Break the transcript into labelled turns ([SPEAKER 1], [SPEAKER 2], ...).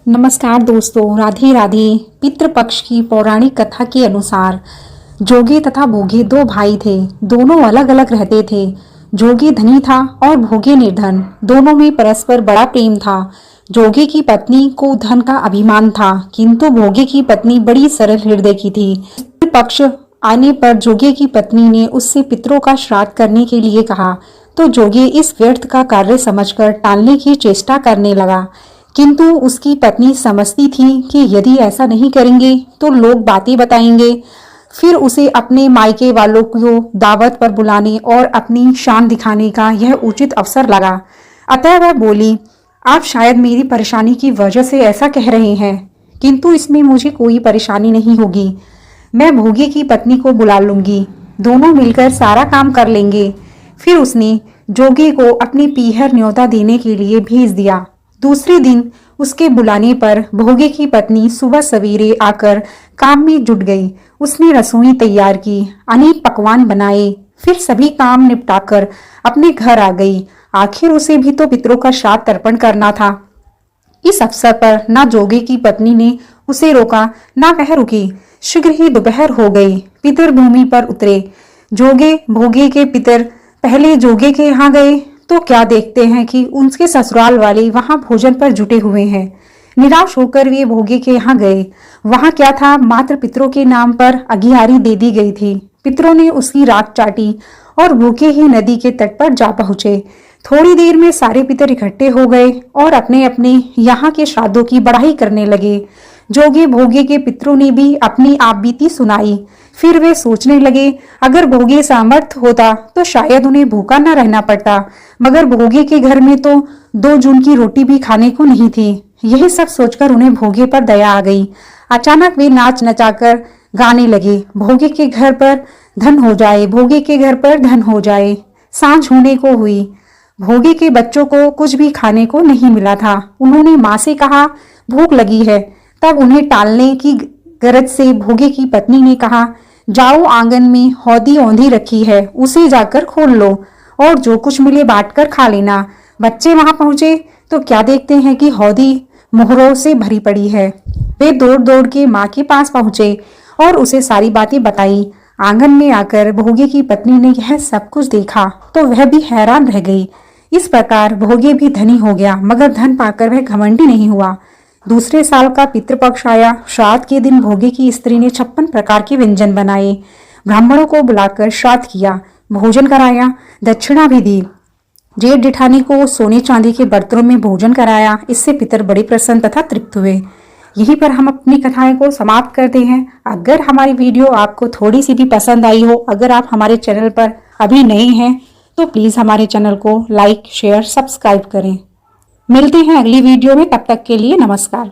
[SPEAKER 1] नमस्कार दोस्तों, राधे राधे। पितृपक्ष की पौराणिक कथा के अनुसार जोगी तथा भोगी दो भाई थे। दोनों अलग अलग रहते थे। जोगी धनी था और भोगी निर्धन। दोनों में परस्पर बड़ा प्रेम था। जोगी की पत्नी को धन का अभिमान था, किंतु भोगी की पत्नी बड़ी सरल हृदय की थी। पितृपक्ष आने पर जोगी की पत्नी ने उससे पितरों का श्राद्ध करने के लिए कहा, तो जोगी इस व्यर्थ का कार्य समझकर टालने की चेष्टा करने लगा। किंतु उसकी पत्नी समझती थी कि यदि ऐसा नहीं करेंगे तो लोग बातें बताएंगे। फिर उसे अपने मायके वालों को दावत पर बुलाने और अपनी शान दिखाने का यह उचित अवसर लगा। अतः वह बोली, आप शायद मेरी परेशानी की वजह से ऐसा कह रहे हैं, किंतु इसमें मुझे कोई परेशानी नहीं होगी। मैं भोगी की पत्नी को बुला लूंगी, दोनों मिलकर सारा काम कर लेंगे। फिर उसने जोगी को अपनी पीहर न्योता देने के लिए भेज दिया। दूसरे दिन उसके बुलाने पर भोगी की पत्नी सुबह सवेरे आकर काम में जुट गई। उसने रसोई तैयार की, अनेक पकवान बनाए, फिर सभी काम निपटाकर अपने घर आ गई। आखिर उसे भी तो पितरों का श्राद्ध तर्पण करना था। इस अवसर पर न जोगी की पत्नी ने उसे रोका, न वह रुकी। शीघ्र ही दोपहर हो गई। पितर भूमि पर उतरे। जोगे भोगी के पितर पहले जोगे के यहाँ गए तो क्या देखते हैं कि उनके ससुराल वाले वहां भोजन पर जुटे हुए हैं। निराश होकर वे भोगे के यहाँ गए। वहां क्या था, मात्र पितरों के नाम पर अघियारी दे दी गई थी। पितरों ने उसकी राख चाटी और भूखे ही नदी के तट पर जा पहुंचे। थोड़ी देर में सारे पितर इकट्ठे हो गए और अपने अपने यहाँ के श्राद्धों की बढ़ाई करने लगे। जोगे भोगे के पितरों ने भी अपनी आपबीती सुनाई। फिर वे सोचने लगे, अगर भोगे सामर्थ्य होता तो शायद उन्हें भूखा न रहना पड़ता, मगर भोगे के घर में तो 2 जून की रोटी भी खाने को नहीं थी। यही सब सोचकर उन्हें भोगे पर दया आ गई। अचानक वे नाच नचाकर गाने लगे, भोगे के घर पर धन हो जाए, भोगे के घर पर धन हो जाए। सांझ होने को हुई। भोगे के बच्चों को कुछ भी खाने को नहीं मिला था। उन्होंने माँ से कहा, भूख लगी है। तब उन्हें टालने की गरज से भोगे की पत्नी ने कहा, जाओ, आंगन में हौदी औंधी रखी है, उसे जाकर खोल लो और जो कुछ मिले बांट कर खा लेना। बच्चे वहां पहुंचे तो क्या देखते हैं कि हौदी मोहरों से भरी पड़ी है। वे दौड़ दौड़ के माँ के पास पहुंचे और उसे सारी बातें बताई। आंगन में आकर भोगे की पत्नी ने यह सब कुछ देखा तो वह भी हैरान रह गई। इस प्रकार भोगे भी धनी हो गया, मगर धन पाकर वह घमंडी नहीं हुआ। दूसरे साल का पितृपक्ष आया। श्राद्ध के दिन भोगे की स्त्री ने 56 प्रकार के व्यंजन बनाए। ब्राह्मणों को बुलाकर श्राद्ध किया, भोजन कराया, दक्षिणा भी दी। जेठ जेठानी को सोने चांदी के बर्तनों में भोजन कराया। इससे पितर बड़े प्रसन्न तथा तृप्त हुए। यहीं पर हम अपनी कथाएं को समाप्त करते हैं। अगर हमारी वीडियो आपको थोड़ी सी भी पसंद आई हो, अगर आप हमारे चैनल पर अभी नए हैं तो प्लीज हमारे चैनल को लाइक, शेयर, सब्सक्राइब करें। मिलते हैं अगली वीडियो में, तब तक के लिए नमस्कार।